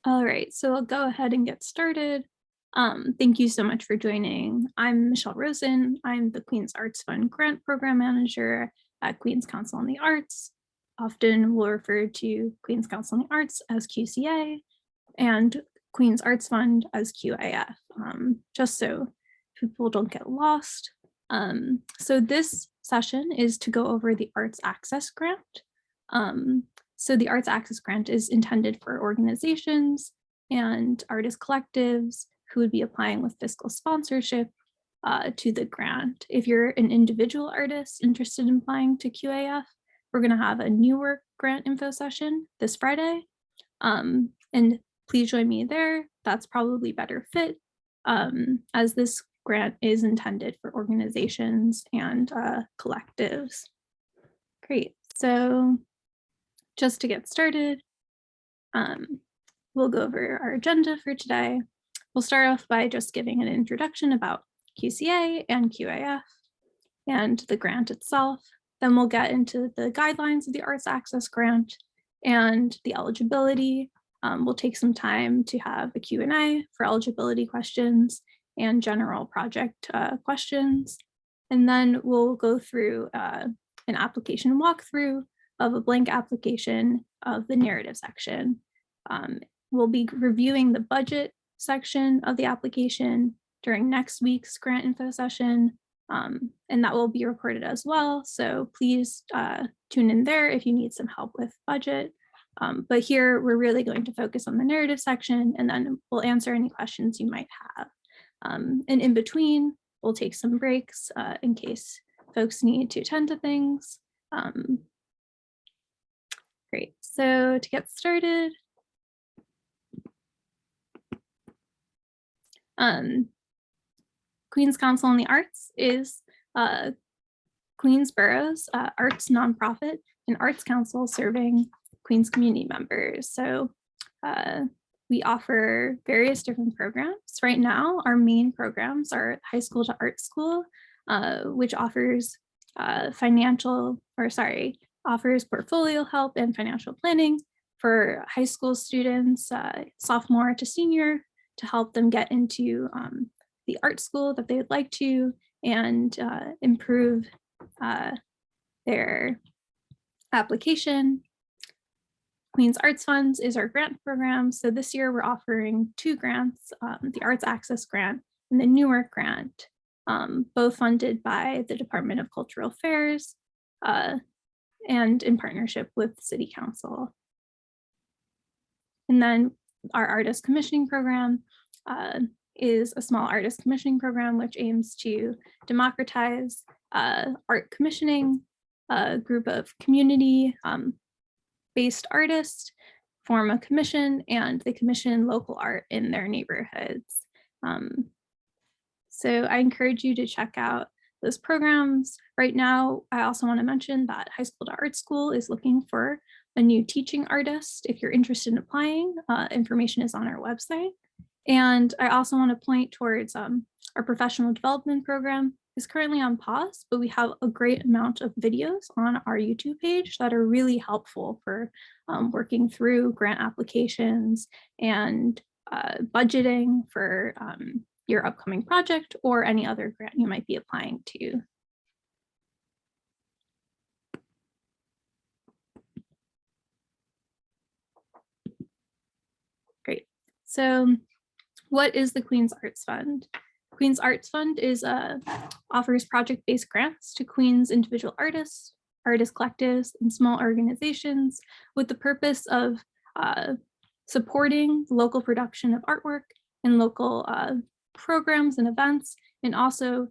All right, so I'll go ahead and get started. Thank you so much for joining. I'm Michelle Rosen. I'm the Queen's Arts Fund Grant Program Manager at Queen's Council on the Arts. Often we'll refer to Queen's Council on the Arts as QCA and Queen's Arts Fund as QAF, just so people don't get lost. So this session is to go over the Arts Access Grant. So the Arts Access Grant is intended for organizations and artist collectives who would be applying with fiscal sponsorship to the grant. If you're an individual artist interested in applying to QAF, we're going to have a new work grant info session this Friday. And please join me there. That's probably better fit as this grant is intended for organizations and collectives. Great. So just to get started, we'll go over our agenda for today. We'll start off by just giving an introduction about QCA and QAF and the grant itself. Then we'll get into the guidelines of the Arts Access Grant and the eligibility. We'll take some time to have a Q&A for eligibility questions and general project questions. And then we'll go through an application walkthrough of a blank application of the narrative section. We'll be reviewing the budget section of the application during next week's grant info session, and that will be recorded as well. So please tune in there if you need some help with budget. But here we're really going to focus on the narrative section, and then we'll answer any questions you might have. And in between, we'll take some breaks in case folks need to attend to things. Great, so to get started, Queen's Council on the Arts is Queensborough's arts nonprofit and arts council serving Queens community members. So we offer various different programs. Right now, our main programs are High School to Art School, which offers offers portfolio help and financial planning for high school students, sophomore to senior, to help them get into the art school that they would like to and improve their application. Queen's Arts Funds is our grant program. So this year we're offering two grants, the Arts Access Grant and the New Work Grant, both funded by the Department of Cultural Affairs and in partnership with City Council. And then our artist commissioning program is a small artist commissioning program which aims to democratize art commissioning. A group of community based artists form a commission and they commission local art in their neighborhoods. So I encourage you to check out those programs. Right now, I also want to mention that High School to Art School is looking for a new teaching artist. If you're interested in applying, information is on our website. And I also want to point towards our professional development program is currently on pause, but we have a great amount of videos on our YouTube page that are really helpful for working through grant applications and budgeting for your upcoming project or any other grant you might be applying to. Great. So what is the Queen's Arts Fund? Queen's Arts Fund offers project-based grants to Queen's individual artists, artist collectives, and small organizations with the purpose of supporting local production of artwork and local programs and events, and also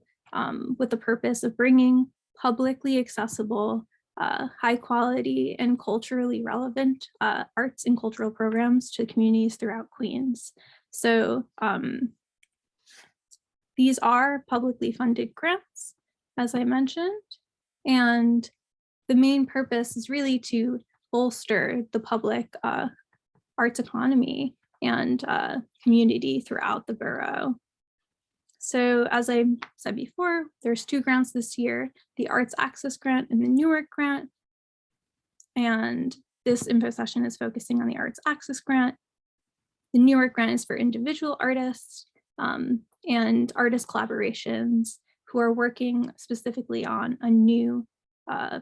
with the purpose of bringing publicly accessible, high quality and culturally relevant arts and cultural programs to communities throughout Queens. So these are publicly funded grants, as I mentioned, and the main purpose is really to bolster the public arts economy and community throughout the borough. So as I said before, there's two grants this year, the Arts Access Grant and the New Work Grant. And this info session is focusing on the Arts Access Grant. The New York grant is for individual artists and artist collaborations who are working specifically on a new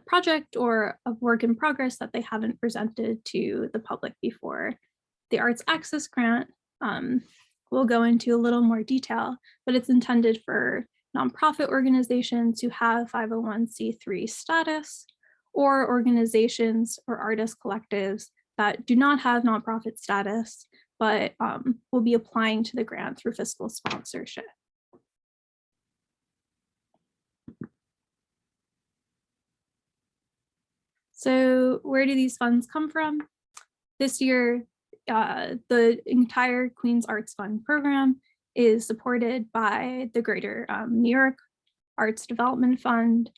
project or a work in progress that they haven't presented to the public before. The Arts Access Grant we'll go into a little more detail, but it's intended for nonprofit organizations who have 501c3 status, or organizations or artist collectives that do not have nonprofit status, but will be applying to the grant through fiscal sponsorship. So where do these funds come from? This year, the entire Queens Arts Fund program is supported by the Greater New York Arts Development Fund,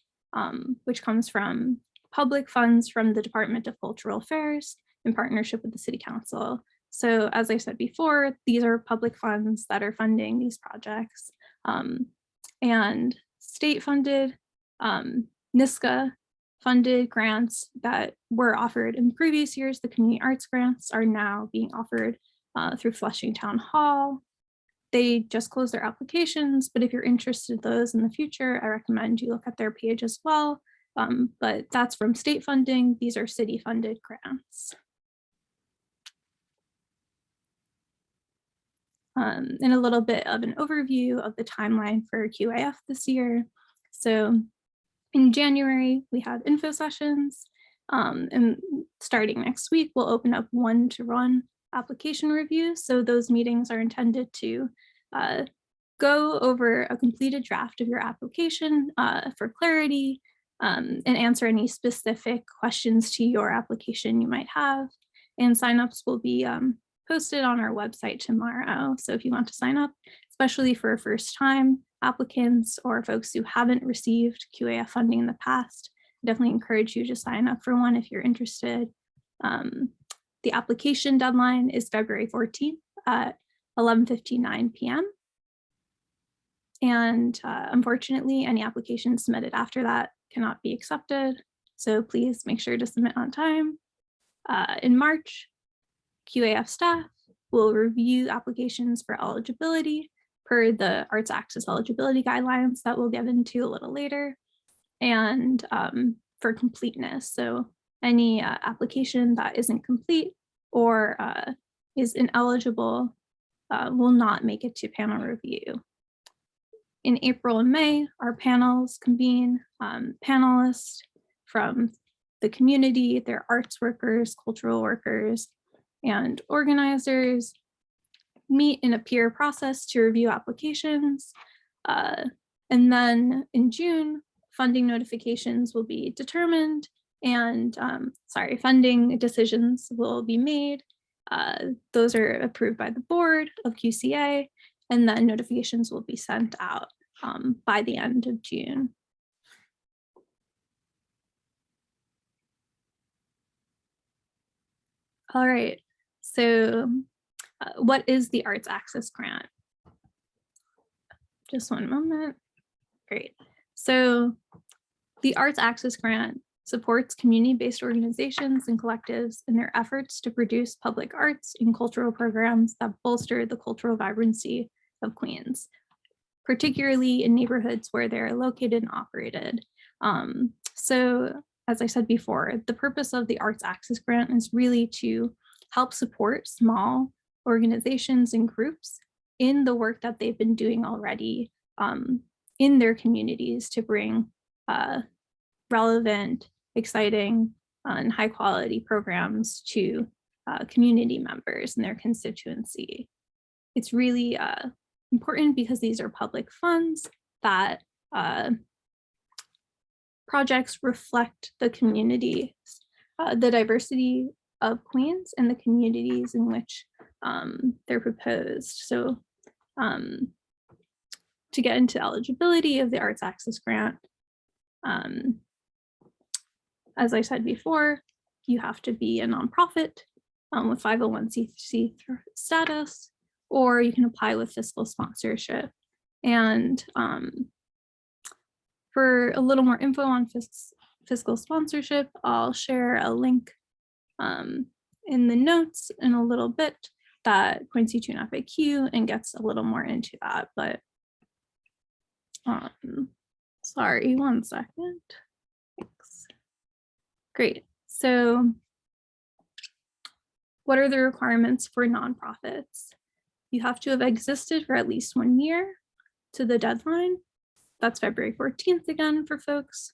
which comes from public funds from the Department of Cultural Affairs in partnership with the City Council. So as I said before, these are public funds that are funding these projects, and state funded, NYSCA funded grants that were offered in previous years. The community arts grants are now being offered through Flushing Town Hall. They just closed their applications, but if you're interested in those in the future, I recommend you look at their page as well. But that's from state funding. These are city funded grants. And a little bit of an overview of the timeline for QAF this year. So in January, we have info sessions, and starting next week, we'll open up one-to-one application reviews. So those meetings are intended to go over a completed draft of your application for clarity, and answer any specific questions to your application you might have. And signups will be posted on our website tomorrow. So if you want to sign up, especially for first-time applicants or folks who haven't received QAF funding in the past, I definitely encourage you to sign up for one if you're interested. The application deadline is February 14th at 11:59 p.m. And unfortunately, any applications submitted after that cannot be accepted. So please make sure to submit on time. In March, QAF staff will review applications for eligibility per the Arts Access eligibility guidelines that we'll get into a little later, and for completeness. So any application that isn't complete or is ineligible will not make it to panel review. In April and May, our panels convene. Panelists from the community, their arts workers, cultural workers, and organizers meet in a peer process to review applications. And then in June, funding notifications will be determined, and funding decisions will be made. Those are approved by the board of QCA, and then notifications will be sent out by the end of June. All right, so what is the Arts Access Grant? Just one moment. Great. So the Arts Access Grant supports community-based organizations and collectives in their efforts to produce public arts and cultural programs that bolster the cultural vibrancy of Queens, particularly in neighborhoods where they're located and operated. So as I said before, the purpose of the Arts Access Grant is really to help support small organizations and groups in the work that they've been doing already in their communities to bring relevant, exciting, and high quality programs to community members in their constituency. It's really important because these are public funds that projects reflect the community, the diversity of Queens and the communities in which they're proposed. So to get into eligibility of the Arts Access Grant, as I said before, you have to be a nonprofit with 501c3 status, or you can apply with fiscal sponsorship. And for a little more info on fiscal sponsorship, I'll share a link in the notes in a little bit that points you to an FAQ and gets a little more into that, but sorry, 1 second. Thanks. Great. So what are the requirements for nonprofits? You have to have existed for at least 1 year to the deadline. That's February 14th again for folks.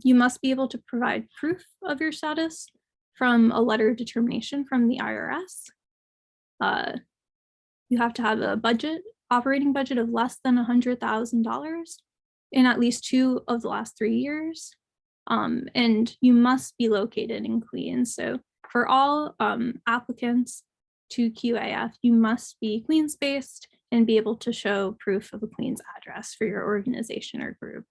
You must be able to provide proof of your status from a letter of determination from the IRS. You have to have a operating budget of less than $100,000 in at least 2 of the last 3 years. And you must be located in Queens. So for all applicants to QAF, you must be Queens-based and be able to show proof of a Queens address for your organization or group.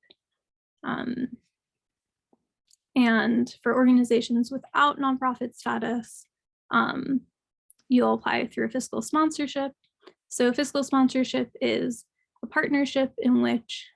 And for organizations without nonprofit status, you'll apply through a fiscal sponsorship. So fiscal sponsorship is a partnership in which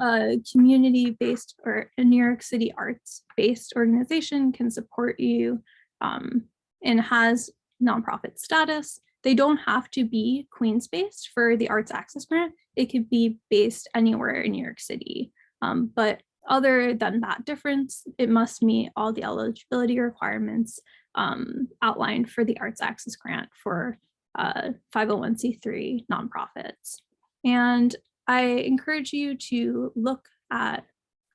a community-based or a New York City arts-based organization can support you and has nonprofit status. They don't have to be Queens-based for the Arts Access Grant. It could be based anywhere in New York City. But other than that difference, it must meet all the eligibility requirements outlined for the Arts Access Grant for 501c3 nonprofits. And I encourage you to look at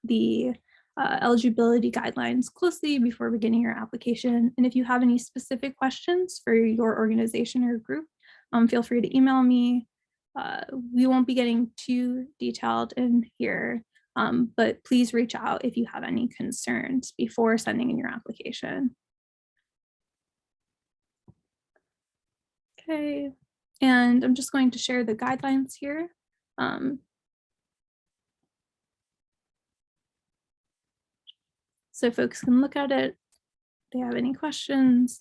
the eligibility guidelines closely before beginning your application. And if you have any specific questions for your organization or group, feel free to email me. We won't be getting too detailed in here, but please reach out if you have any concerns before sending in your application. Okay, and I'm just going to share the guidelines here. So folks can look at it if they have any questions.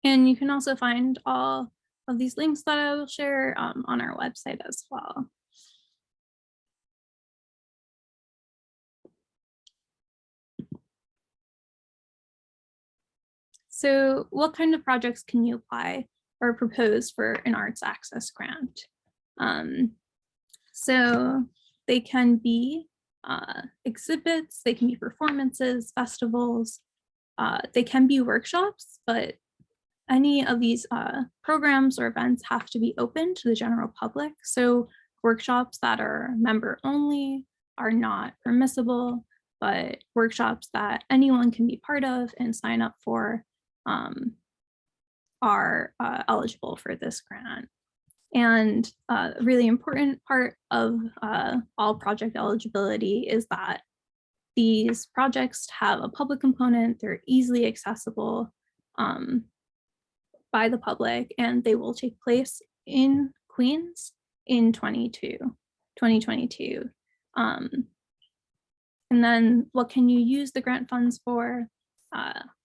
And you can also find all of these links that I will share on our website as well. So what kind of projects can you apply or propose for an Arts Access Grant? So they can be exhibits, they can be performances, festivals, they can be workshops, but any of these programs or events have to be open to the general public. So workshops that are member only are not permissible, but workshops that anyone can be part of and sign up for are eligible for this grant. And a really important part of all project eligibility is that these projects have a public component, they're easily accessible by the public, and they will take place in Queens in 2022. And then what can you use the grant funds for?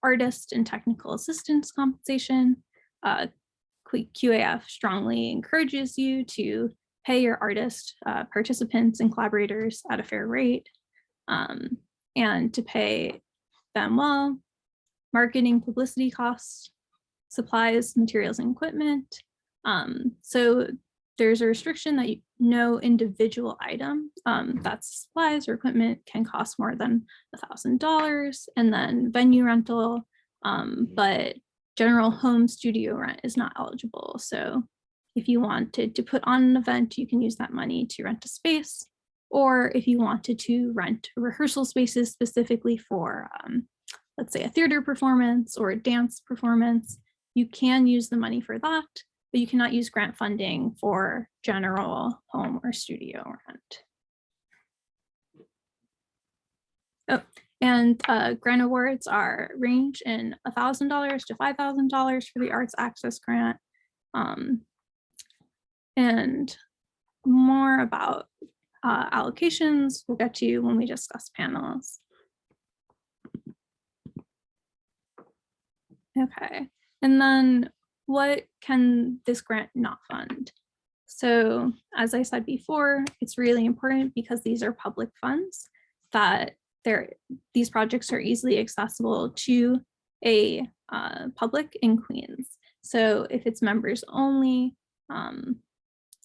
Artist and technical assistance compensation. QAF strongly encourages you to pay your artist participants and collaborators at a fair rate and to pay them well. Marketing, publicity costs, supplies, materials, and equipment. So there's a restriction that no individual item, that's supplies or equipment, can cost more than $1,000, and then venue rental, but general home studio rent is not eligible. So if you wanted to put on an event, you can use that money to rent a space, or if you wanted to rent rehearsal spaces specifically for, let's say, a theater performance or a dance performance, you can use the money for that, but you cannot use grant funding for general home or studio rent. Oh, And grant awards are range in $1,000 to $5,000 for the Arts Access Grant. And more about allocations we'll get to when we discuss panels. Okay, and then what can this grant not fund? So as I said before, it's really important because these are public funds that these projects are easily accessible to a public in Queens. So if it's members only,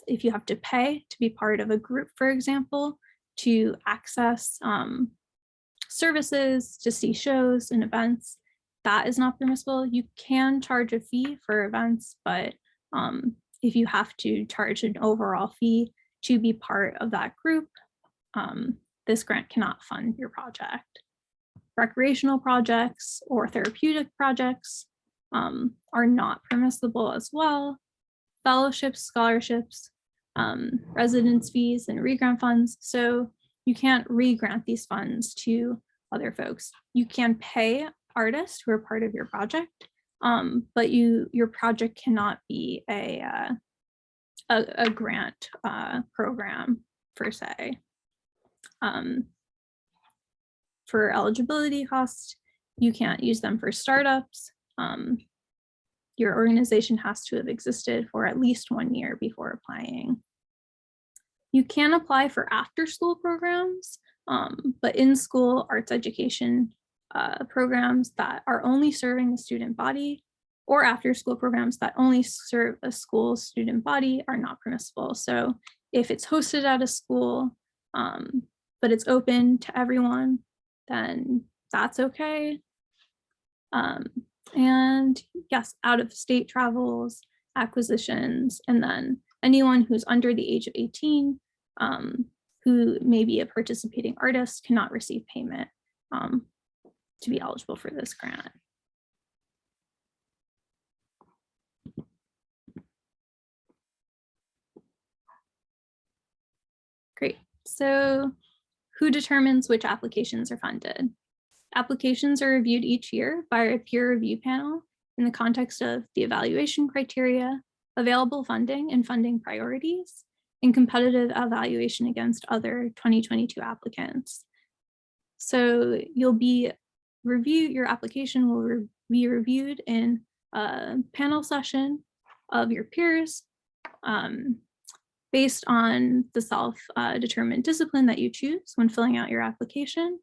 if you have to pay to be part of a group, for example, to access services, to see shows and events, that is not permissible. You can charge a fee for events, but if you have to charge an overall fee to be part of that group, this grant cannot fund your project. Recreational projects or therapeutic projects are not permissible as well. Fellowships, scholarships, residence fees, and re-grant funds. So you can't re-grant these funds to other folks. You can pay artists who are part of your project, but your project cannot be a grant program per se. For eligibility costs, you can't use them for startups. Your organization has to have existed for at least 1 year before applying. You can apply for after-school programs, but in-school arts education programs that are only serving the student body or after-school programs that only serve a school student body are not permissible. So if it's hosted at a school, but it's open to everyone, then that's okay. And yes, out-of-state travels, acquisitions, and then anyone who's under the age of 18 who may be a participating artist cannot receive payment to be eligible for this grant. Great. So who determines which applications are funded? Applications are reviewed each year by a peer review panel in the context of the evaluation criteria, available funding and funding priorities, and competitive evaluation against other 2022 applicants. So your application will be reviewed in a panel session of your peers based on the self-determined discipline that you choose when filling out your application.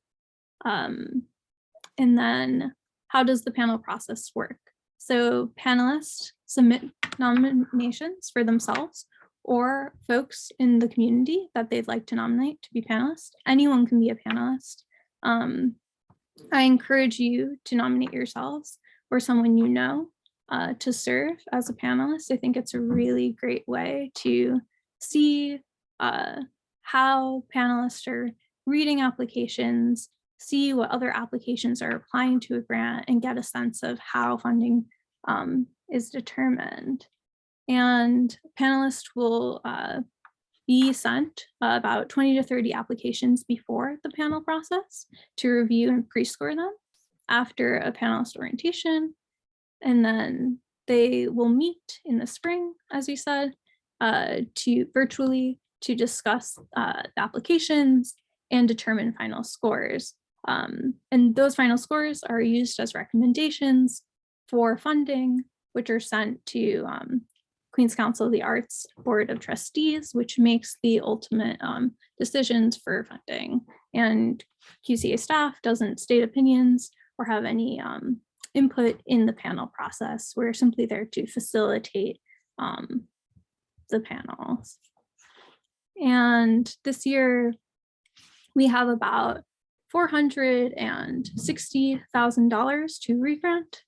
And then how does the panel process work? So panelists submit nominations for themselves or folks in the community that they'd like to nominate to be panelists. Anyone can be a panelist. I encourage you to nominate yourselves or someone you know to serve as a panelist. I think it's a really great way to see how panelists are reading applications, see what other applications are applying to a grant, and get a sense of how funding is determined. And panelists will be sent about 20 to 30 applications before the panel process to review and pre-score them after a panelist orientation. And then they will meet in the spring, as we said, virtually to discuss the applications and determine final scores. And those final scores are used as recommendations for funding, which are sent to Queens Council of the Arts Board of Trustees, which makes the ultimate decisions for funding. And QCA staff doesn't state opinions or have any input in the panel process. We're simply there to facilitate the panels. And this year, we have about $460,000 to re-grant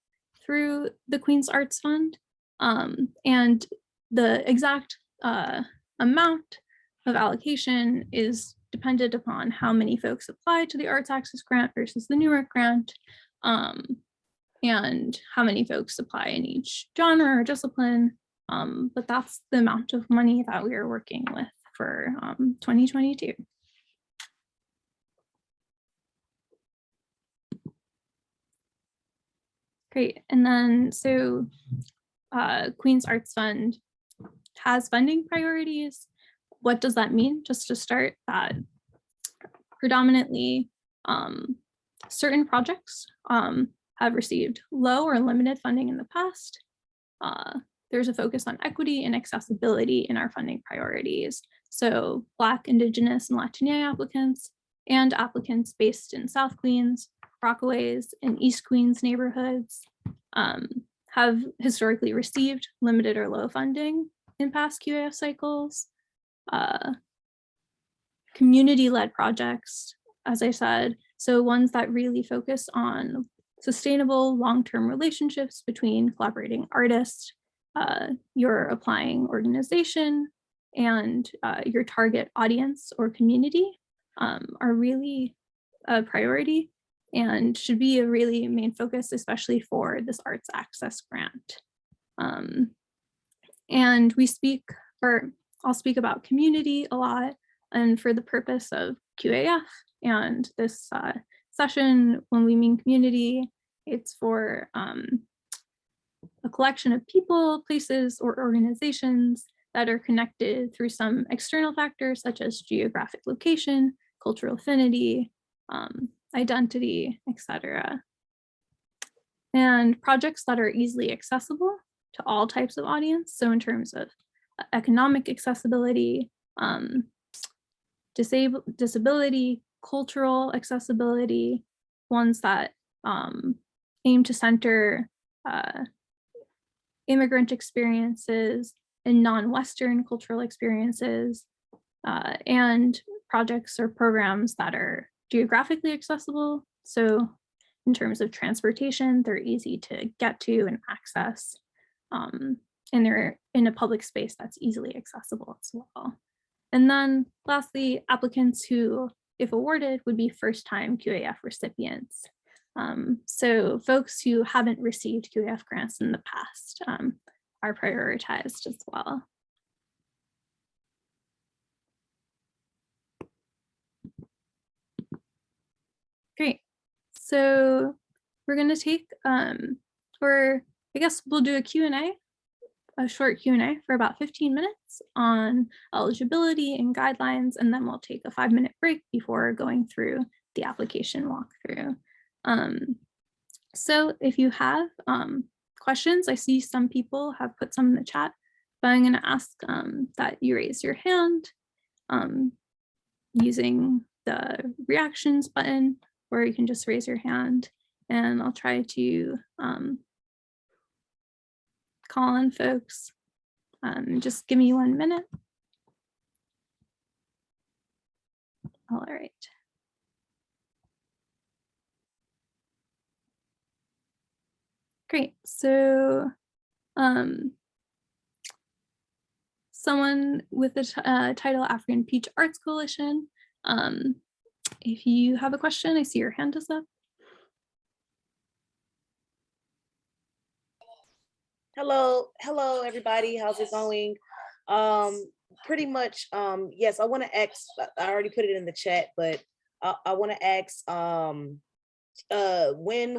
through the Queens Arts Fund. And the exact amount of allocation is dependent upon how many folks apply to the Arts Access Grant versus the Newark Grant, and how many folks apply in each genre or discipline. But that's the amount of money that we are working with for 2022. Great. And then so Queen's Arts Fund has funding priorities. What does that mean? Just to start, that predominantly certain projects have received low or limited funding in the past. There's a focus on equity and accessibility in our funding priorities. So Black, Indigenous, and Latina applicants and applicants based in South Queens, Rockaways, and East Queens neighborhoods have historically received limited or low funding in past QAF cycles. Community-led projects, as I said, so ones that really focus on sustainable long-term relationships between collaborating artists, your applying organization, and your target audience or community are really a priority and should be a really main focus, especially for this Arts Access Grant. And I'll speak about community a lot, and for the purpose of QAF and this session, when we mean community, it's for a collection of people, places, or organizations that are connected through some external factors such as geographic location, cultural affinity, identity, etc. And projects that are easily accessible to all types of audience. So in terms of economic accessibility, disability, cultural accessibility, ones that aim to center immigrant experiences and non-Western cultural experiences, and projects or programs that are geographically accessible. So in terms of transportation, they're easy to get to and access, and they're in a public space that's easily accessible as well. And then lastly, applicants who, if awarded, would be first-time QAF recipients. So folks who haven't received QAF grants in the past are prioritized as well. Great. So we're going to take, I guess we'll do a Q&A, a short Q&A for about 15 minutes on eligibility and guidelines, and then we'll take a 5-minute break before going through the application walkthrough. So if you have questions, I see some people have put some in the chat, but I'm going to ask that you raise your hand using the reactions button, or you can just raise your hand and I'll try to call on folks. Just give me 1 minute. All right. Great. So someone with the title African Peach Arts Coalition. If you have a question, I see your hand is up. Hello, everybody. How's it going? Pretty much, yes, I want to ask, I already put it in the chat, but I want to ask, when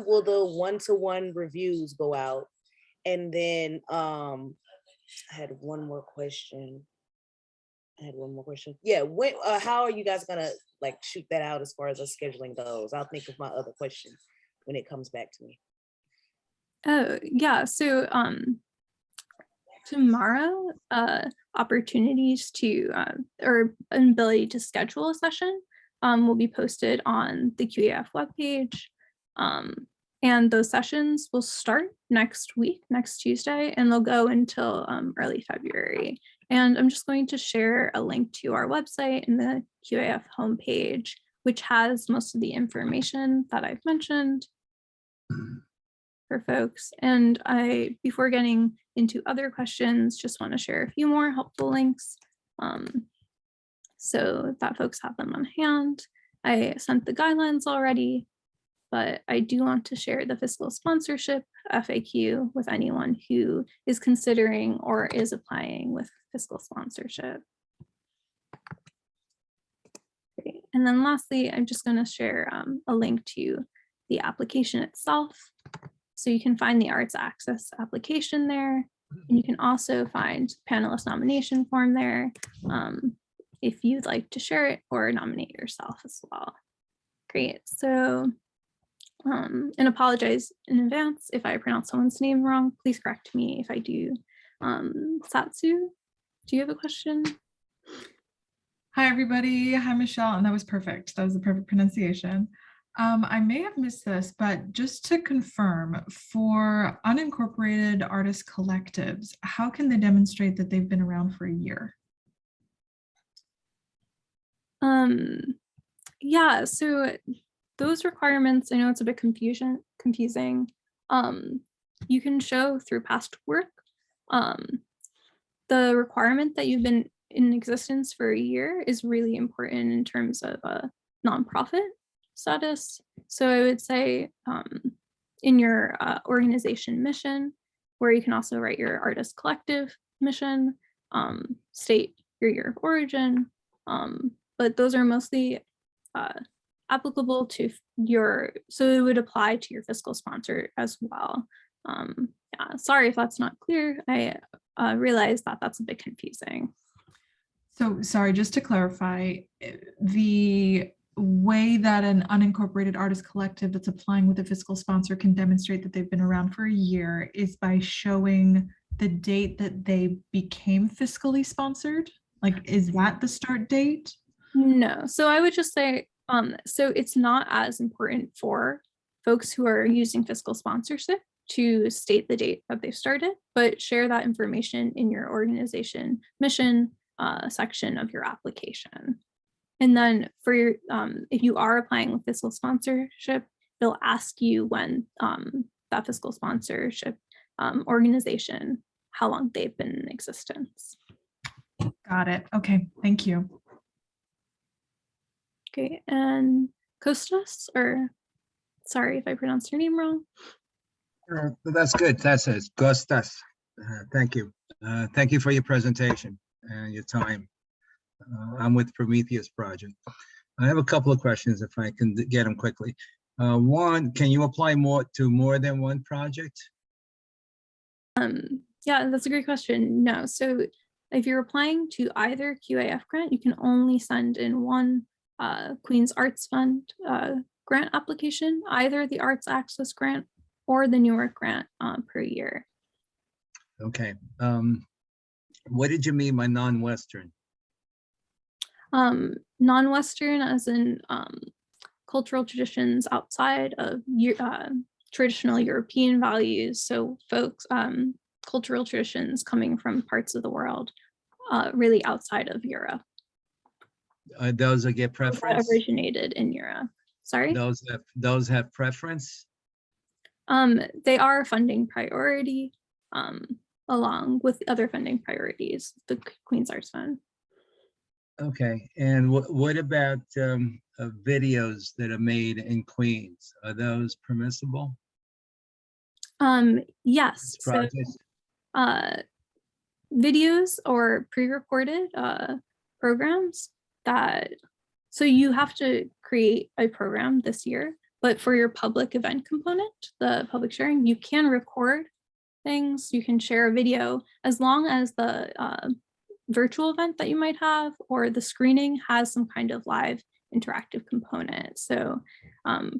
will the one-to-one reviews go out? And then I had one more question. Yeah, when, how are you guys gonna like shoot that out as far as us scheduling those? I'll think of my other question when it comes back to me. Oh, yeah. So tomorrow, opportunities to, or an ability to schedule a session will be posted on the QAF webpage. And those sessions will start next week, next Tuesday, and they'll go until early February. And I'm just going to share a link to our website and the QAF homepage, which has most of the information that I've mentioned for folks. And before getting into other questions, just want to share a few more helpful links so that folks have them on hand. I sent the guidelines already, but I do want to share the fiscal sponsorship FAQ with anyone who is considering or is applying with fiscal sponsorship. Great. And then lastly, I'm just going to share a link to the application itself. So you can find the Arts Access application there. And you can also find panelist nomination form there if you'd like to share it or nominate yourself as well. Great. So, and apologize in advance if I pronounce someone's name wrong. Please correct me if I do. Satsu, do you have a question? Hi, everybody. Hi, Michelle. And that was perfect. That was the perfect pronunciation. I may have missed this, but just to confirm, for unincorporated artist collectives, how can they demonstrate that they've been around for a year? Yeah, so those requirements, I know it's a bit confusing. You can show through past work. The requirement that you've been in existence for a year is really important in terms of a nonprofit status. So I would say in your organization mission, where you can also write your artist collective mission, state your year of origin, but those are mostly applicable to so it would apply to your fiscal sponsor as well. Yeah, sorry if that's not clear. I realize that that's a bit confusing. So sorry, just to clarify, the way that an unincorporated artist collective that's applying with a fiscal sponsor can demonstrate that they've been around for a year is by showing the date that they became fiscally sponsored. Like, is that the start date? No, so I would just say, so it's not as important for folks who are using fiscal sponsorship to state the date that they've started, but share that information in your organization mission section of your application. And then for your, if you are applying with fiscal sponsorship, they'll ask you when that fiscal sponsorship organization, how long they've been in existence. Got it. Okay, thank you. Okay, and Kostas, or sorry if I pronounced your name wrong. That's good. That's it. Kostas. Thank you. Thank you for your presentation and your time. I'm with Prometheus Project. I have a couple of questions if I can get them quickly. One, can you apply to more than one project? Yeah, that's a great question. No, so if you're applying to either QAF grant, you can only send in one Queen's Arts Fund grant application, either the Arts Access grant or the Newark grant per year. Okay. What did you mean by non-Western? Non-Western as in cultural traditions outside of traditional European values. So folks, cultural traditions coming from parts of the world really outside of Europe. Those that get preference? That originated in Europe. Sorry? Those have preference? They are a funding priority along with other funding priorities, the Queen's Arts Fund. Okay, and what about videos that are made in Queens? Are those permissible? Yes. So, videos or pre-recorded programs so you have to create a program this year, but for your public event component, the public sharing, you can record things, you can share a video as long as the virtual event that you might have or the screening has some kind of live interactive component. So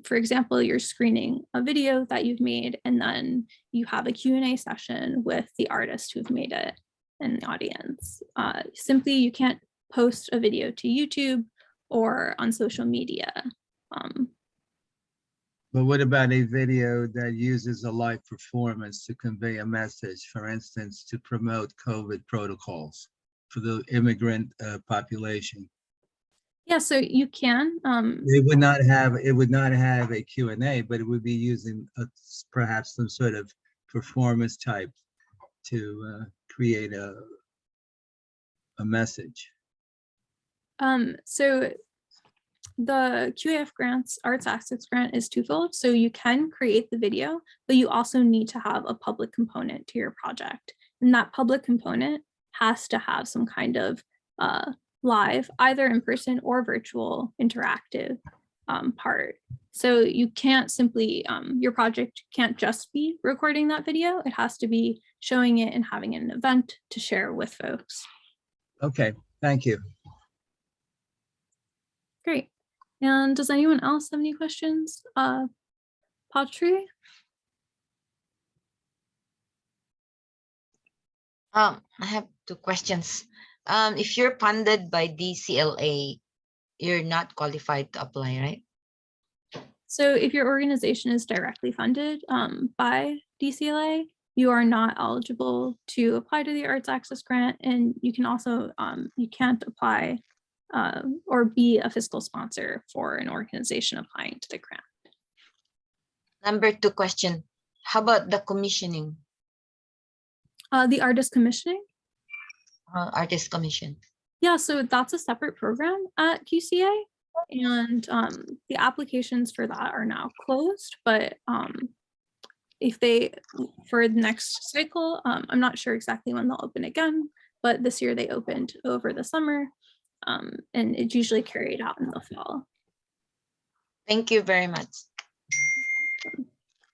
for example, you're screening a video that you've made and then you have a Q&A session with the artist who've made it in the audience. Simply, you can't post a video to YouTube or on social media. But what about a video that uses a live performance to convey a message, for instance, to promote COVID protocols for the immigrant population? Yeah, so you can. It would not have a Q&A, but it would be using perhaps some sort of performance type to create a message. So the QAF grants, Arts Access grant is twofold. So you can create the video, but you also need to have a public component to your project. And that public component has to have some kind of live, either in person or virtual interactive part. So you can't simply, your project can't just be recording that video. It has to be showing it and having an event to share with folks. Okay, thank you. Great. And does anyone else have any questions? Patri? I have two questions. If you're funded by DCLA, you're not qualified to apply, right? So if your organization is directly funded by DCLA, you are not eligible to apply to the Arts Access Grant, and you can also, you can't apply or be a fiscal sponsor for an organization applying to the grant. Number two question, how about the commissioning, The artist commissioning? artist commission? Yeah, so that's a separate program at QCA, and the applications for that are now closed, but if they, for the next cycle, I'm not sure exactly when they'll open again, but this year they opened over the summer, and it's usually carried out in the fall. Thank you very much.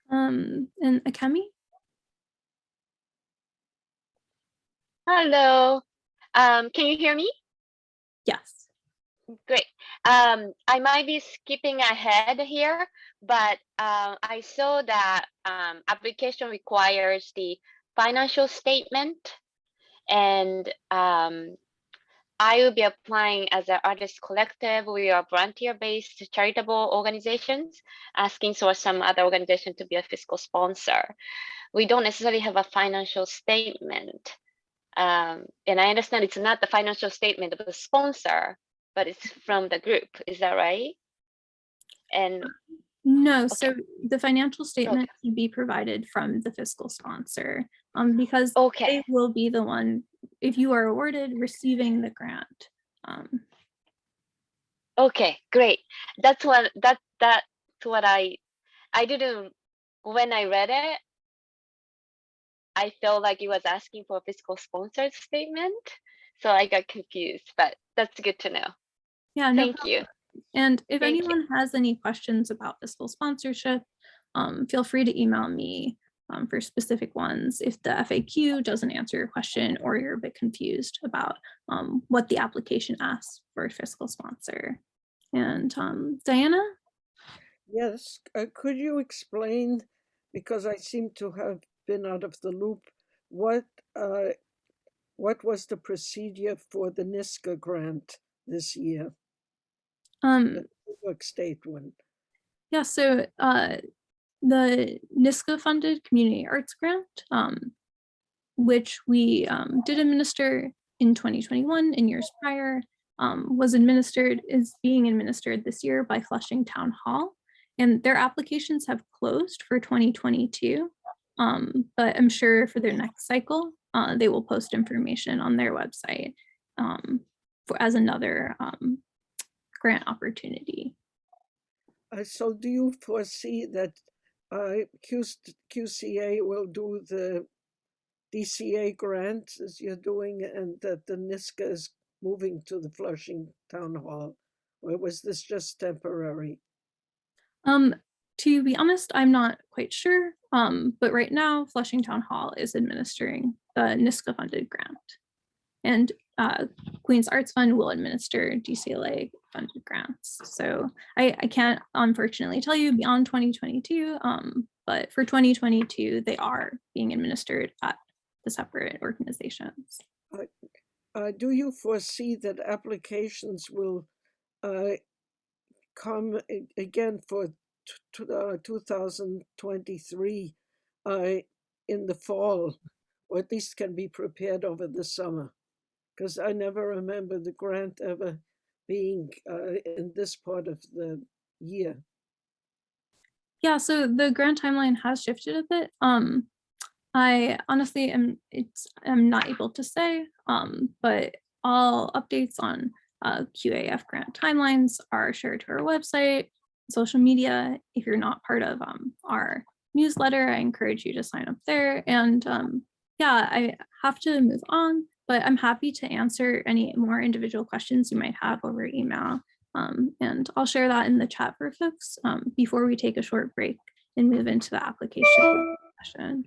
And Akemi? Hello. Can you hear me? Yes. Great. I might be skipping ahead here, but I saw that application requires the financial statement, and I will be applying as an artist collective. We are volunteer-based charitable organizations, asking for some other organization to be a fiscal sponsor. We don't necessarily have a financial statement. And I understand it's not the financial statement of the sponsor, but it's from the group. Is that right? And No, so the financial statement can be provided from the fiscal sponsor, because okay, they will be the one, if you are awarded, receiving the grant. okay, great. That's what I didn't, when I read it, I felt like it was asking for a fiscal sponsored statement, so I got confused, but that's good to know. Yeah, no Thank you. And if Thank you. anyone has any questions about fiscal sponsorship, feel free to email me for specific ones if the FAQ doesn't answer your question or you're a bit confused about what the application asks for a fiscal sponsor. And Diana? Yes, could you explain, because I seem to have been out of the loop, what was the procedure for the NISCA grant this year, the New York State one? Yeah, so the NISCA funded community arts grant, which we did administer in 2021 and years prior, is being administered this year by Flushing Town Hall, and their applications have closed for 2022, but I'm sure for their next cycle, they will post information on their website as another grant opportunity. So do you foresee that QCA will do the DCA grant as you're doing, and that the NISCA is moving to the Flushing Town Hall? Or was this just temporary? To be honest, I'm not quite sure, but right now Flushing Town Hall is administering the NISCA funded grant, and Queens Arts Fund will administer DCLA funded grants. So I can't unfortunately tell you beyond 2022, but for 2022, they are being administered at the separate organizations. Do you foresee that applications will come again for 2023 in the fall, or at least can be prepared over the summer? Because I never remember the grant ever being in this part of the year. Yeah, so the grant timeline has shifted a bit. I honestly am not able to say, but all updates on QAF grant timelines are shared to our website, social media. If you're not part of our newsletter, I encourage you to sign up there. And yeah, I have to move on, but I'm happy to answer any more individual questions you might have over email. And I'll share that in the chat for folks before we take a short break and move into the application session.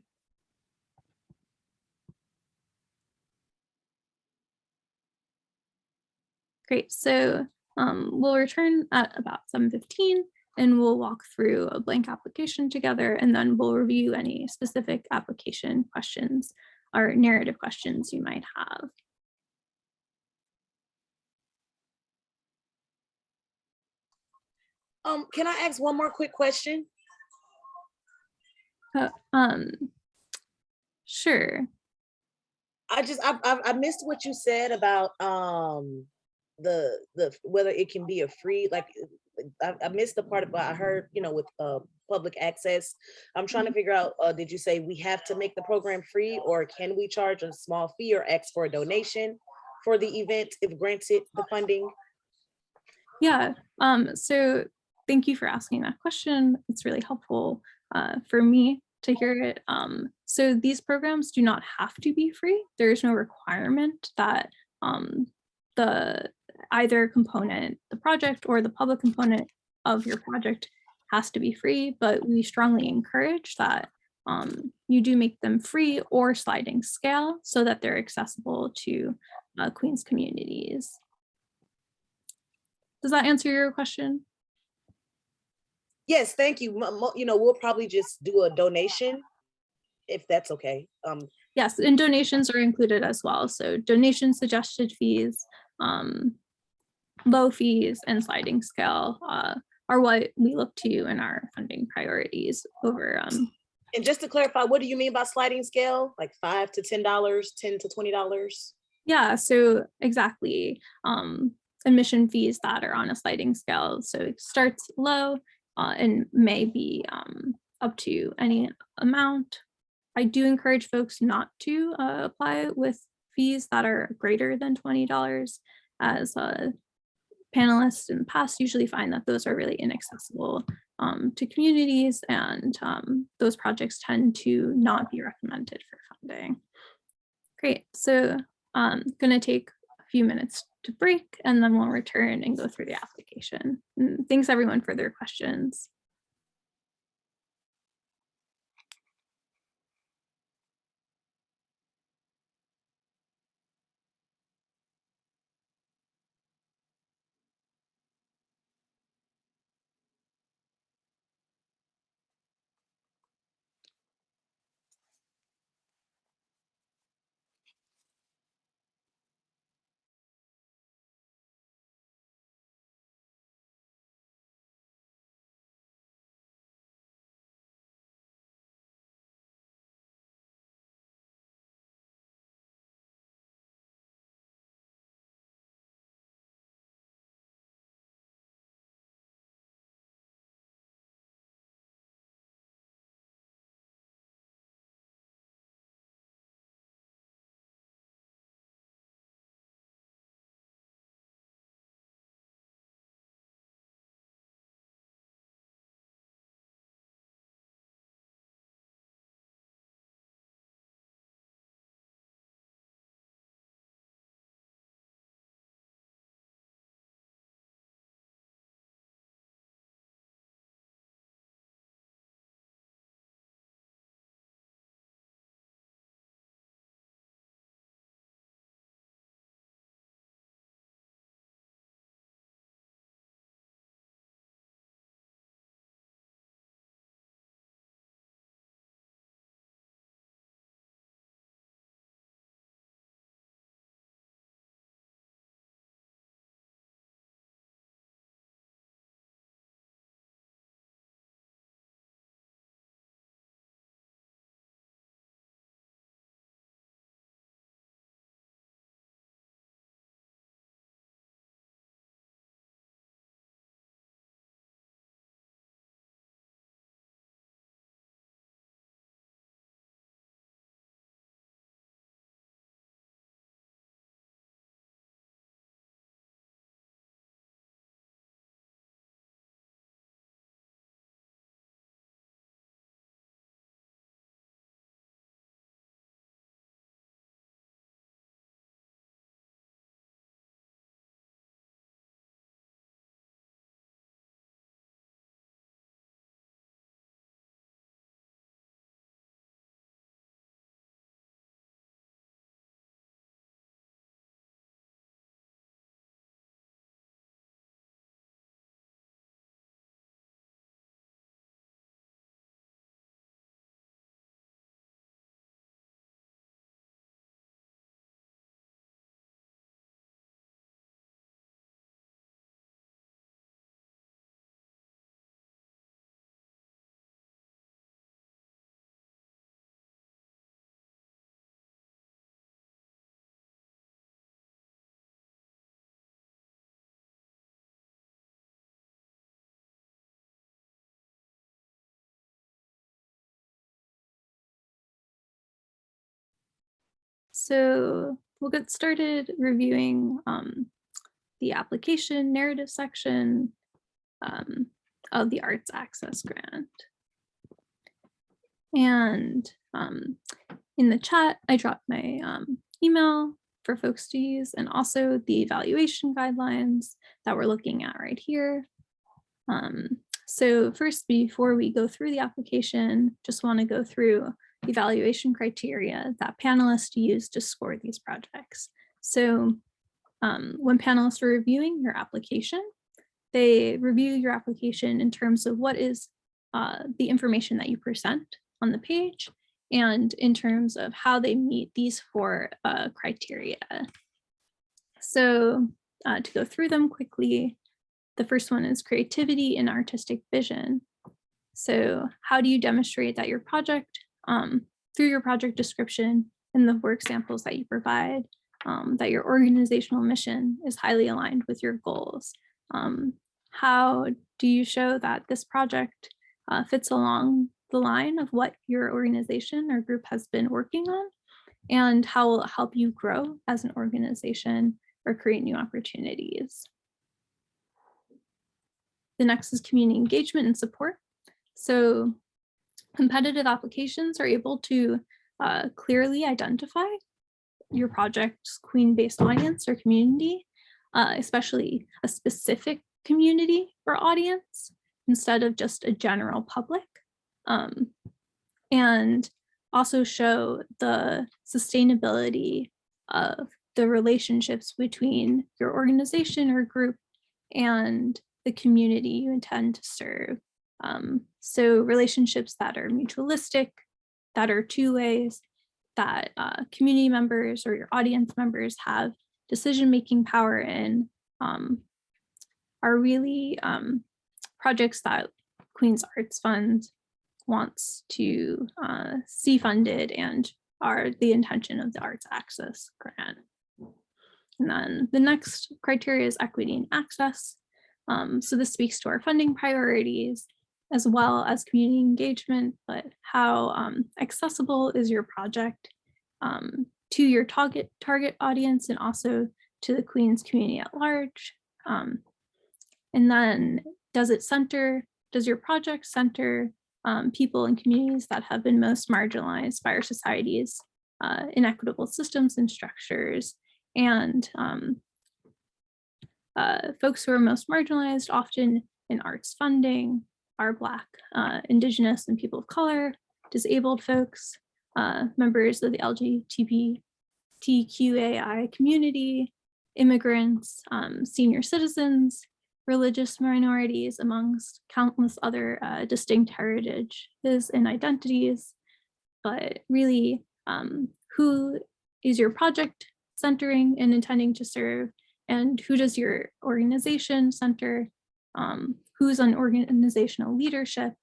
Great, so we'll return at about 7:15 and we'll walk through a blank application together, and then we'll review any specific application questions or narrative questions you might have. Can I ask one more quick question? Sure. I missed what you said about the whether it can be a free, like I missed the part about, I heard, you know, with public access. I'm trying to figure out, did you say we have to make the program free, or can we charge a small fee or ask for a donation for the event if granted the funding? Yeah, so thank you for asking that question. It's really helpful for me to hear it. So these programs do not have to be free. There is no requirement that the either component, the project or the public component of your project has to be free, but we strongly encourage that you do make them free or sliding scale so that they're accessible to Queens communities. Does that answer your question? Yes, thank you. You know, we'll probably just do a donation if that's okay. Yes, and donations are included as well. So donation suggested fees, low fees, and sliding scale are what we look to in our funding priorities over. And just to clarify, what do you mean by sliding scale? Like $5 to $10, $10 to $20? Yeah, so exactly. Admission fees that are on a sliding scale. So it starts low and may be up to any amount. I do encourage folks not to apply with fees that are greater than $20, as panelists in the past usually find that those are really inaccessible to communities, and those projects tend to not be recommended for funding. Great, so I'm gonna take a few minutes to break and then we'll return and go through the application. And thanks everyone for their questions. So we'll get started reviewing the application narrative section of the Arts Access Grant. And in the chat, I dropped my email for folks to use, and also the evaluation guidelines that we're looking at right here. So first, before we go through the application, just want to go through the evaluation criteria that panelists use to score these projects. So when panelists are reviewing your application, they review your application in terms of what is the information that you present on the page, and in terms of how they meet these 4 criteria. So to go through them quickly, the first one is creativity and artistic vision. So how do you demonstrate that your project, through your project description and the work samples that you provide, that your organizational mission is highly aligned with your goals? How do you show that this project fits along the line of what your organization or group has been working on, and how will it help you grow as an organization or create new opportunities? The next is community engagement and support. So competitive applications are able to clearly identify your project's Queen-based audience or community, especially a specific community or audience, instead of just a general public. And also show the sustainability of the relationships between your organization or group and the community you intend to serve. So relationships that are mutualistic, that are 2 ways, that community members or your audience members have decision-making power in, are really projects that Queen's Arts Fund wants to see funded and are the intention of the Arts Access Grant. And then the next criteria is equity and access. So this speaks to our funding priorities as well as community engagement, but how accessible is your project to your target audience and also to the Queens community at large? And then does your project center people and communities that have been most marginalized by our society's inequitable systems and structures? And folks who are most marginalized, often in arts funding, are Black, Indigenous, and people of color, disabled folks, members of the LGBTQAI community, immigrants, senior citizens, religious minorities, amongst countless other distinct heritages and identities. But really, who is your project centering and intending to serve, and who does your organization center? Who's on organizational leadership,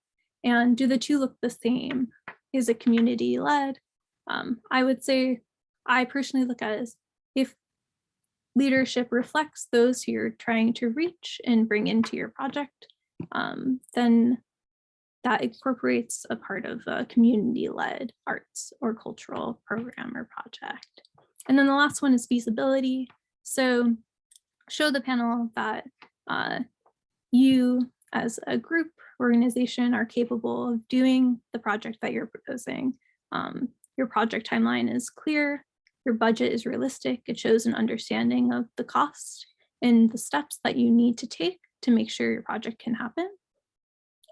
and do the 2 look the same? Is it community led? I would say, I personally look at it as, if leadership reflects those who you're trying to reach and bring into your project, then that incorporates a part of a community-led arts or cultural program or project. And then the last one is feasibility. So show the panel that you as a group organization are capable of doing the project that you're proposing. Your project timeline is clear, your budget is realistic, it shows an understanding of the cost and the steps that you need to take to make sure your project can happen.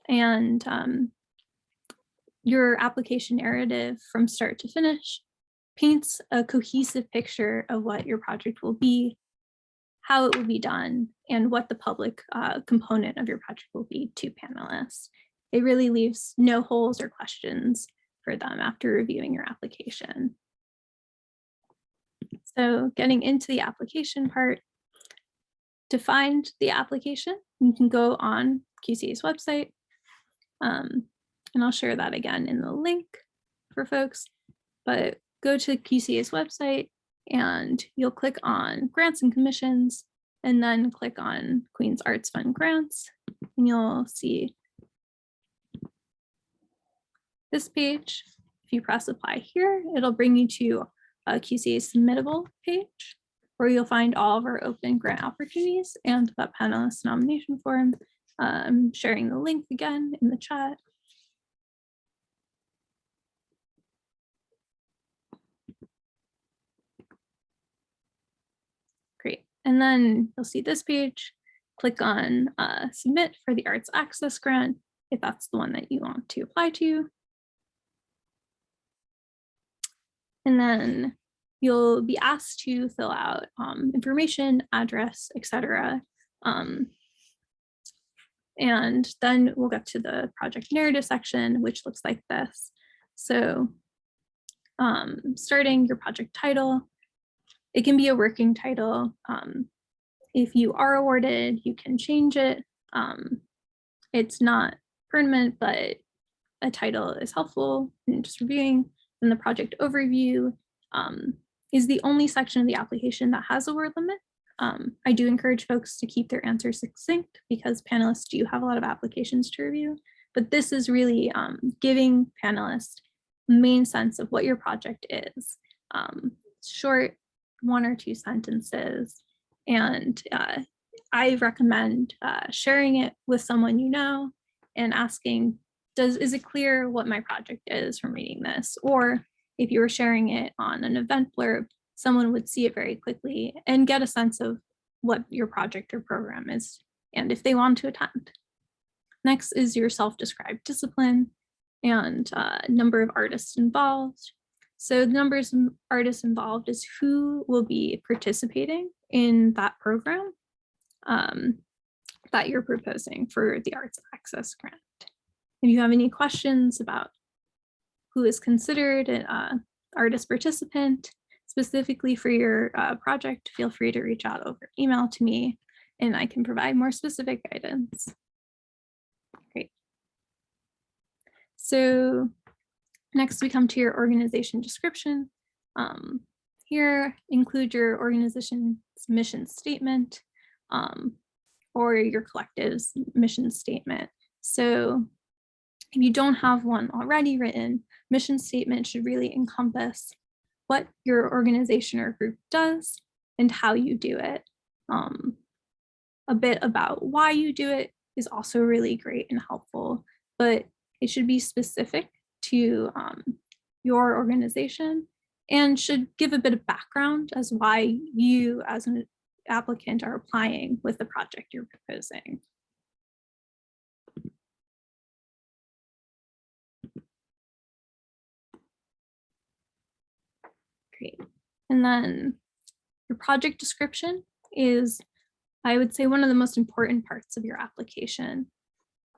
And your application narrative from start to finish paints a cohesive picture of what your project will be, how it will be done, and what the public component of your project will be to panelists. It really leaves no holes or questions for them after reviewing your application. So getting into the application part, to find the application, you can go on QCA's website, and I'll share that again in the link for folks, but go to QCA's website and you'll click on grants and commissions, and then click on Queen's Arts Fund grants, and you'll see this page. If you press apply here, it'll bring you to QCA submittable page, where you'll find all of our open grant opportunities and that panelist nomination form. I'm sharing the link again in the chat. Great. And then you'll see this page. Click on submit for the Arts Access Grant, if that's the one that you want to apply to. And then you'll be asked to fill out information, address, etc. And then we'll get to the project narrative section, which looks like this. So starting your project title, it can be a working title. If you are awarded, you can change it. It's not permanent, but a title is helpful in just reviewing. And the project overview is the only section of the application that has a word limit. I do encourage folks to keep their answers succinct because panelists do have a lot of applications to review, but this is really giving panelists the main sense of what your project is. Short, 1 or 2 sentences. And I recommend sharing it with someone you know and asking, is it clear what my project is from reading this? Or if you were sharing it on an event blurb, someone would see it very quickly and get a sense of what your project or program is and if they want to attend. Next is your self-described discipline and number of artists involved. So the numbers of artists involved is who will be participating in that program that you're proposing for the Arts Access Grant. If you have any questions about who is considered an artist participant, specifically for your project, feel free to reach out over email to me and I can provide more specific guidance. Great. So next we come to your organization description. Here include your organization's mission statement or your collective's mission statement. So if you don't have one already written, mission statement should really encompass what your organization or group does and how you do it. A bit about why you do it is also really great and helpful, but it should be specific to your organization and should give a bit of background as why you as an applicant are applying with the project you're proposing. Great. And then your project description is, I would say, one of the most important parts of your application.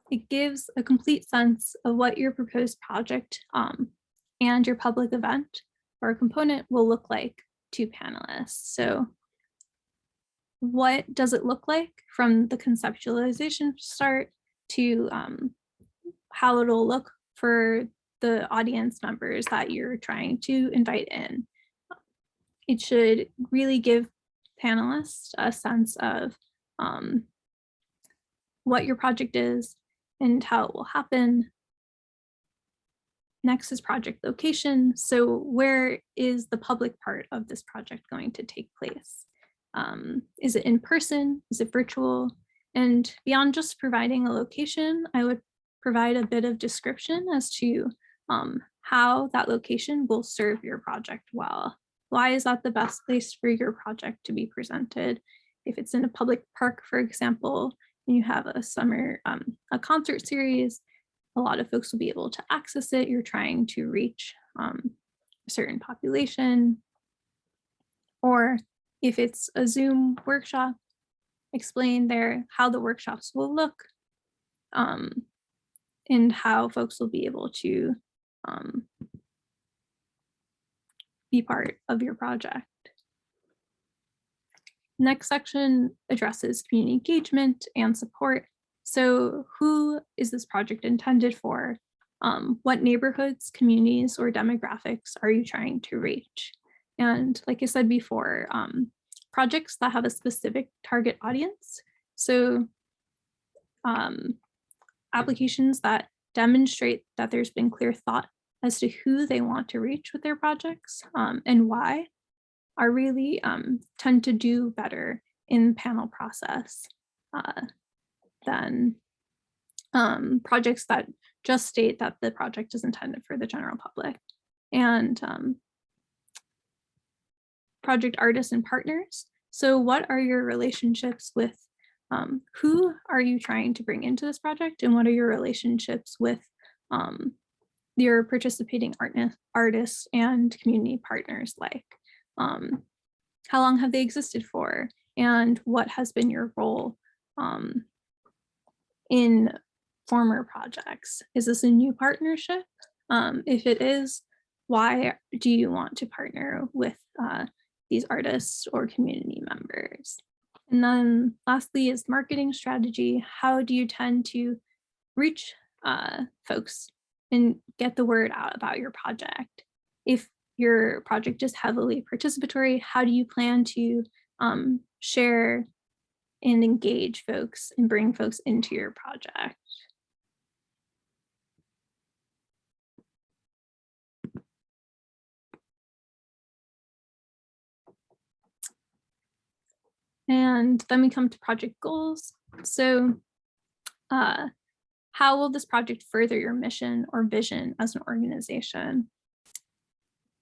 It gives a complete sense of what your proposed project and your public event or component will look like to panelists. So what does it look like from the conceptualization start to how it'll look for the audience members that you're trying to invite in? It should really give panelists a sense of what your project is and how it will happen. Next is project location. So where is the public part of this project going to take place? Is it in person? Is it virtual? And beyond just providing a location, I would provide a bit of description as to how that location will serve your project well. Why is that the best place for your project to be presented? If it's in a public park, for example, and you have a summer, a concert series, a lot of folks will be able to access it. You're trying to reach a certain population. Or if it's a Zoom workshop, explain there how the workshops will look and how folks will be able to be part of your project. Next section addresses community engagement and support. So who is this project intended for? What neighborhoods, communities, or demographics are you trying to reach? And like I said before, projects that have a specific target audience. So applications that demonstrate that there's been clear thought as to who they want to reach with their projects and why are really tend to do better in the panel process than projects that just state that the project is intended for the general public. And project artists and partners. So what are your relationships with, who are you trying to bring into this project, and what are your relationships with your participating artists and community partners like? How long have they existed for? And what has been your role in former projects? Is this a new partnership? If it is, why do you want to partner with these artists or community members? And then lastly is marketing strategy. How do you tend to reach folks and get the word out about your project? If your project is heavily participatory, how do you plan to share and engage folks and bring folks into your project? And then we come to project goals. So how will this project further your mission or vision as an organization?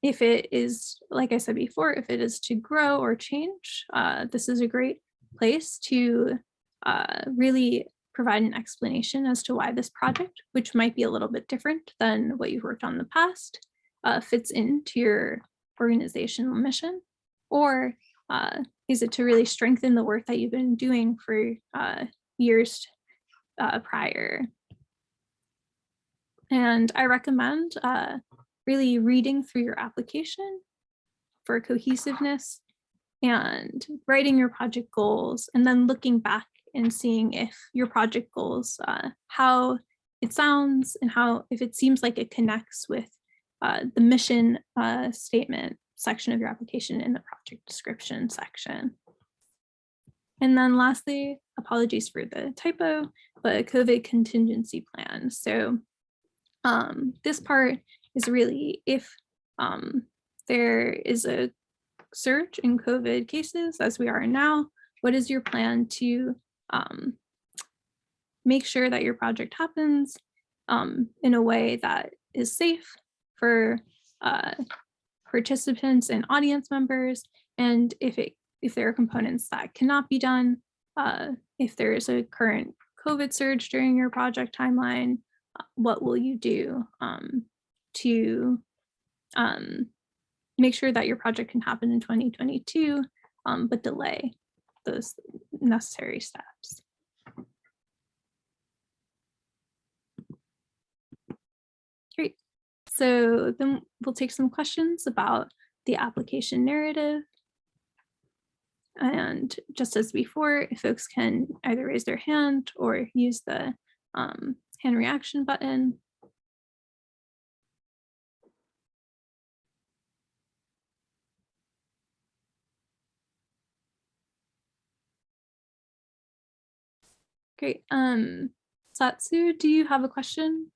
If it is, like I said before, if it is to grow or change, this is a great place to really provide an explanation as to why this project, which might be a little bit different than what you've worked on in the past, fits into your organizational mission. Or is it to really strengthen the work that you've been doing for years prior? And I recommend really reading through your application for cohesiveness and writing your project goals, and then looking back and seeing if your project goals, how it sounds and how, if it seems like it connects with the mission statement section of your application in the project description section. And then lastly, apologies for the typo, but a COVID contingency plan. So this part is really if there is a surge in COVID cases as we are now, what is your plan to make sure that your project happens in a way that is safe for participants and audience members? And if there are components that cannot be done, if there is a current COVID surge during your project timeline, what will you do to make sure that your project can happen in 2022, but delay those necessary steps? Great. So then we'll take some questions about the application narrative. And just as before, if folks can either raise their hand or use the hand reaction button. Great. Satsu, do you have a question?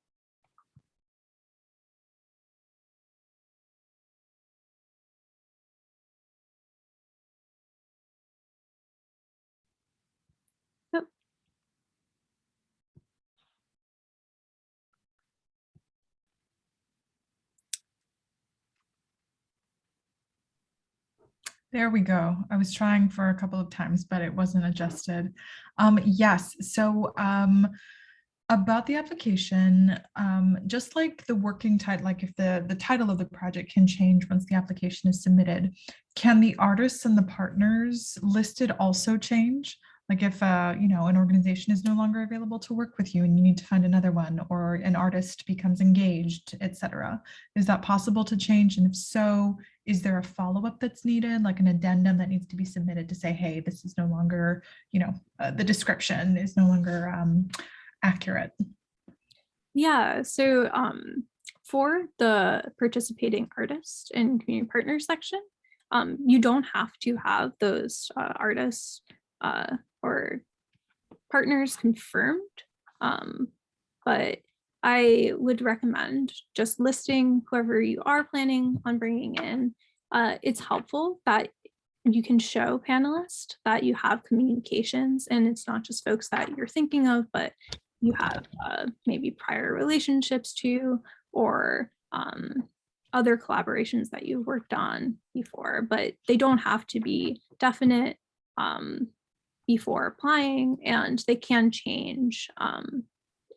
Nope. There we go. I was trying for a couple of times, but it wasn't adjusted. Yes, so about the application, just like the working title, like if the title of the project can change once the application is submitted, can the artists and the partners listed also change? Like if an organization is no longer available to work with you and you need to find another one, or an artist becomes engaged, etc. Is that possible to change? And if so, is there a follow-up that's needed, like an addendum that needs to be submitted to say, hey, this is no longer, the description is no longer accurate? Yeah, so for the participating artist and community partner section, you don't have to have those artists or partners confirmed, but I would recommend just listing whoever you are planning on bringing in. It's helpful that you can show panelists that you have communications, and it's not just folks that you're thinking of, but you have maybe prior relationships to, or other collaborations that you've worked on before, but they don't have to be definite before applying, and they can change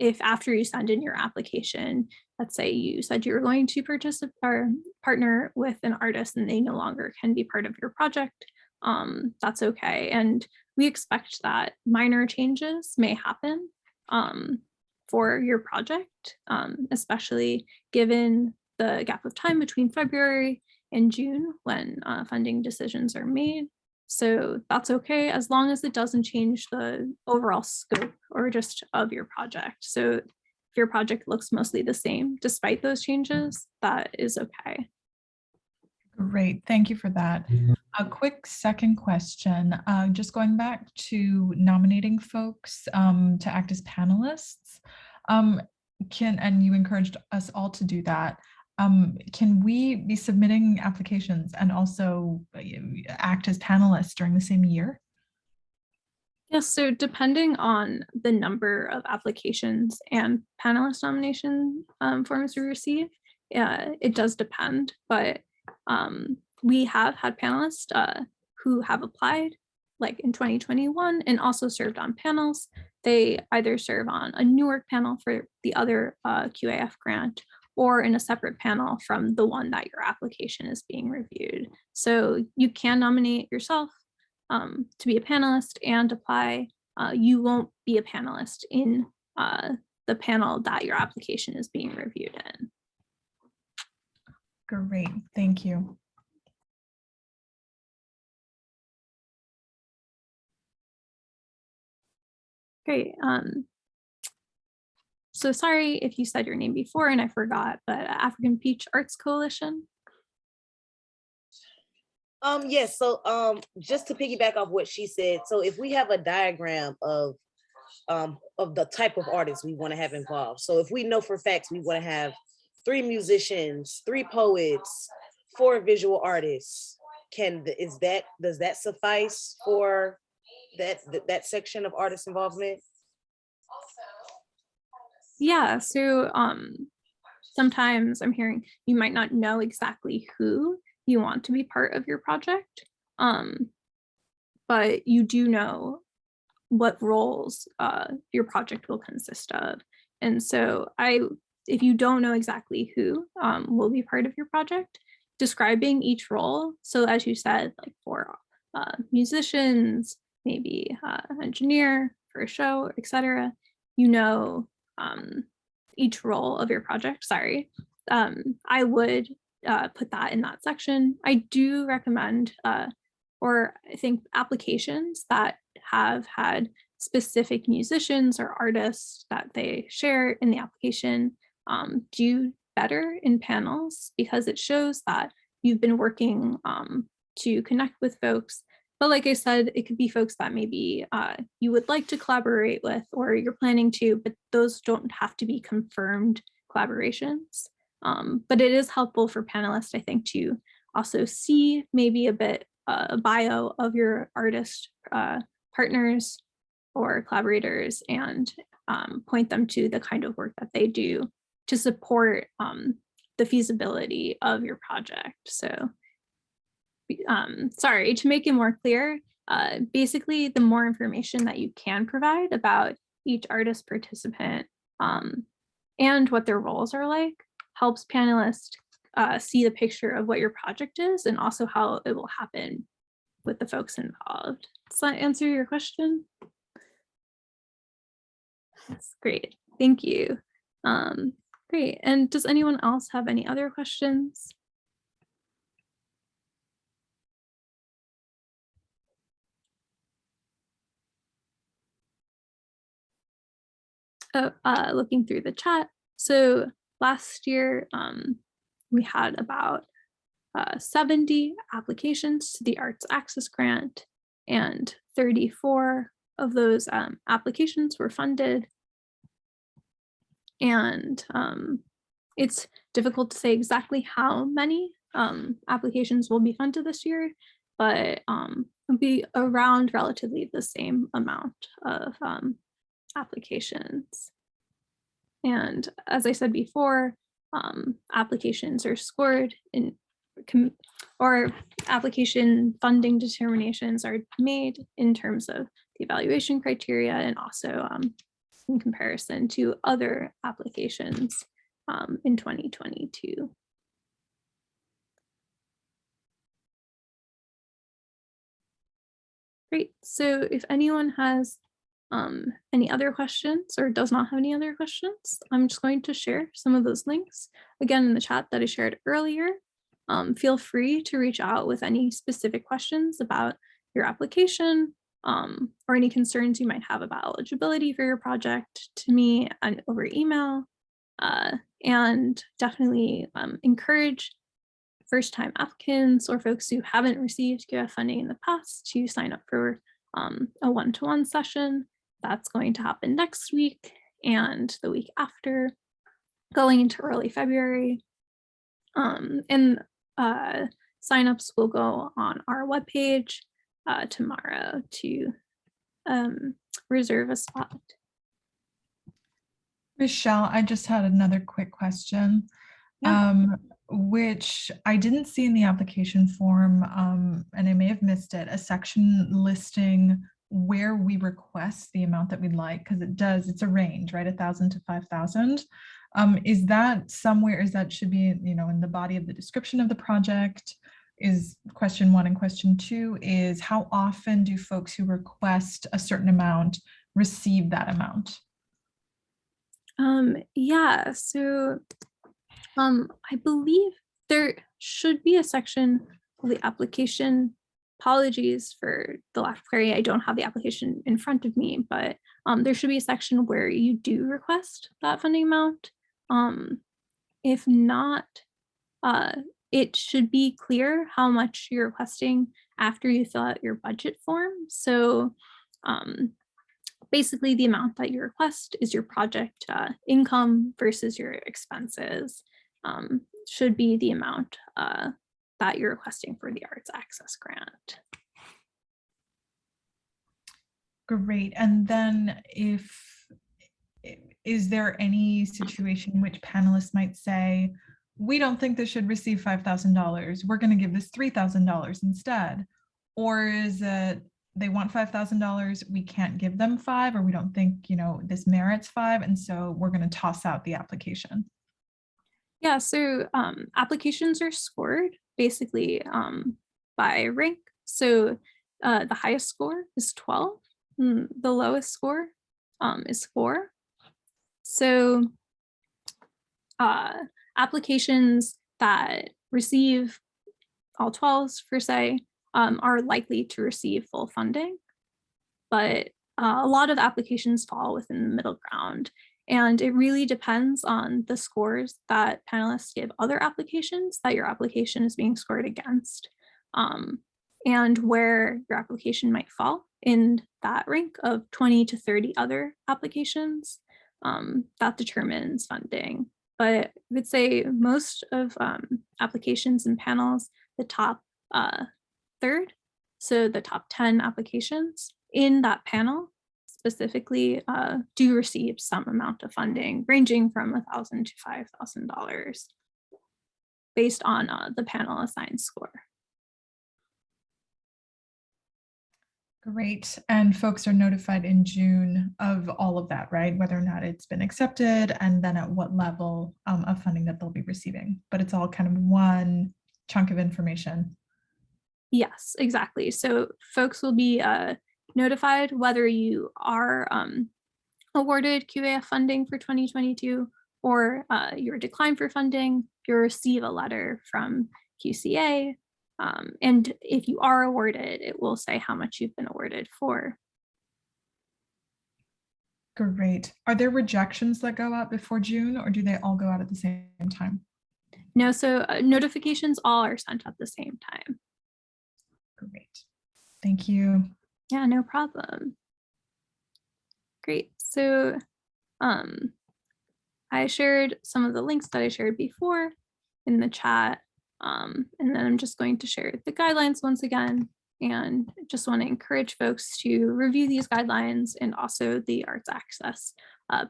if after you send in your application, let's say you said you were going to purchase or partner with an artist and they no longer can be part of your project, that's okay. And we expect that minor changes may happen for your project, especially given the gap of time between February and June when funding decisions are made. So that's okay, as long as it doesn't change the overall scope or just of your project. So if your project looks mostly the same despite those changes, that is okay. Great, thank you for that. A quick second question, just going back to nominating folks to act as panelists. And you encouraged us all to do that. Can we be submitting applications and also act as panelists during the same year? Yes, so depending on the number of applications and panelist nomination forms we receive, it does depend, but we have had panelists who have applied like in 2021 and also served on panels. They either serve on a Newark panel for the other QAF grant or in a separate panel from the one that your application is being reviewed. So you can nominate yourself to be a panelist and apply. You won't be a panelist in the panel that your application is being reviewed in. Great, thank you. Great. So sorry if you said your name before and I forgot, but African Peach Arts Coalition. Yes, so just to piggyback off what she said, so if we have a diagram of the type of artists we want to have involved. So if we know for facts we want to have 3 musicians, 3 poets, 4 visual artists, does that suffice for that section of artist involvement? Yeah, so sometimes I'm hearing you might not know exactly who you want to be part of your project, but you do know what roles your project will consist of. And so if you don't know exactly who will be part of your project, describing each role. So as you said, like for musicians, maybe engineer for a show, etc. You know each role of your project. Sorry, I would put that in that section. I do recommend, or I think applications that have had specific musicians or artists that they share in the application do better in panels because it shows that you've been working to connect with folks. But like I said, it could be folks that maybe you would like to collaborate with or you're planning to, but those don't have to be confirmed collaborations. But it is helpful for panelists, I think, to also see maybe a bit a bio of your artist partners or collaborators and point them to the kind of work that they do to support the feasibility of your project. So sorry, to make it more clear, basically the more information that you can provide about each artist participant and what their roles are like helps panelists see the picture of what your project is and also how it will happen with the folks involved. Does that answer your question? That's great, thank you. Great, and does anyone else have any other questions? Looking through the chat. So last year, we had about 70 applications to the Arts Access Grant, and 34 of those applications were funded. And it's difficult to say exactly how many applications will be funded this year, but it'll be around relatively the same amount of applications. And as I said before, applications are scored in or application funding determinations are made in terms of the evaluation criteria and also in comparison to other applications in 2022. Great. So if anyone has any other questions or does not have any other questions, I'm just going to share some of those links again in the chat that I shared earlier. Feel free to reach out with any specific questions about your application or any concerns you might have about eligibility for your project to me and over email. And definitely encourage first-time applicants or folks who haven't received QF funding in the past to sign up for a one-to-one session. That's going to happen next week and the week after, going into early February. And signups will go on our webpage tomorrow to reserve a spot. Michelle, I just had another quick question, which I didn't see in the application form, and I may have missed it, a section listing where we request the amount that we'd like, because it's a range, right? 1,000 to 5,000. Is that somewhere, should be, in the body of the description of the project? Is question 1, and question 2 is how often do folks who request a certain amount receive that amount? Yeah, so I believe there should be a section of the application. Apologies for the lack of clarity. I don't have the application in front of me, but there should be a section where you do request that funding amount. If not, it should be clear how much you're requesting after you fill out your budget form. So basically the amount that you request is your project income versus your expenses, should be the amount that you're requesting for the Arts Access Grant. Great. And then is there any situation in which panelists might say, we don't think this should receive $5,000, we're going to give this $3,000 instead? Or is it they want $5,000, we can't give them 5, or we don't think, this merits 5, and so we're going to toss out the application? Yeah, so applications are scored basically by rank. So the highest score is 12, the lowest score is 4. So applications that receive all 12s per se are likely to receive full funding, but a lot of applications fall within the middle ground. And it really depends on the scores that panelists give other applications that your application is being scored against, and where your application might fall in that rank of 20 to 30 other applications. That determines funding. But I would say most of applications and panels, the top third, so the top 10 applications in that panel specifically do receive some amount of funding ranging from $1,000 to $5,000 based on the panel assigned score. Great. And folks are notified in June of all of that, right? Whether or not it's been accepted and then at what level of funding that they'll be receiving. But it's all kind of one chunk of information. Yes, exactly. So folks will be notified whether you are awarded QAF funding for 2022 or you're declined for funding. You'll receive a letter from QCA. And if you are awarded, it will say how much you've been awarded for. Great. Are there rejections that go out before June, or do they all go out at the same time? No, so notifications all are sent at the same time. Great. Thank you. Yeah, no problem. Great. So I shared some of the links that I shared before in the chat. And then I'm just going to share the guidelines once again, and just want to encourage folks to review these guidelines and also the Arts Access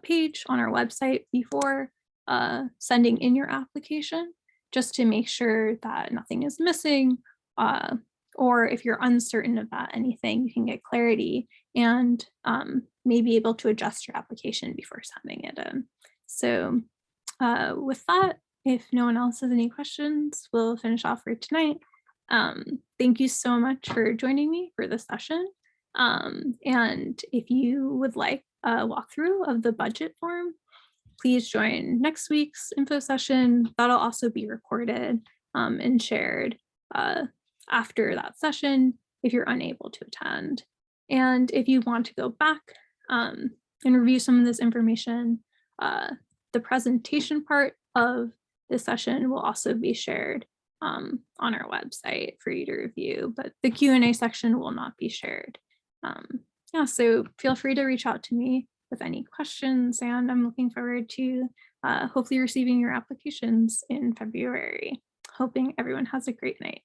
page on our website before sending in your application, just to make sure that nothing is missing, or if you're uncertain about anything, you can get clarity and may be able to adjust your application before sending it in. So with that, if no one else has any questions, we'll finish off for tonight. Thank you so much for joining me for this session. And if you would like a walkthrough of the budget form, please join next week's info session. That'll also be recorded and shared after that session if you're unable to attend. And if you want to go back and review some of this information, the presentation part of this session will also be shared on our website for you to review, but the Q&A section will not be shared. Yeah, so feel free to reach out to me with any questions, and I'm looking forward to hopefully receiving your applications in February. Hoping everyone has a great night.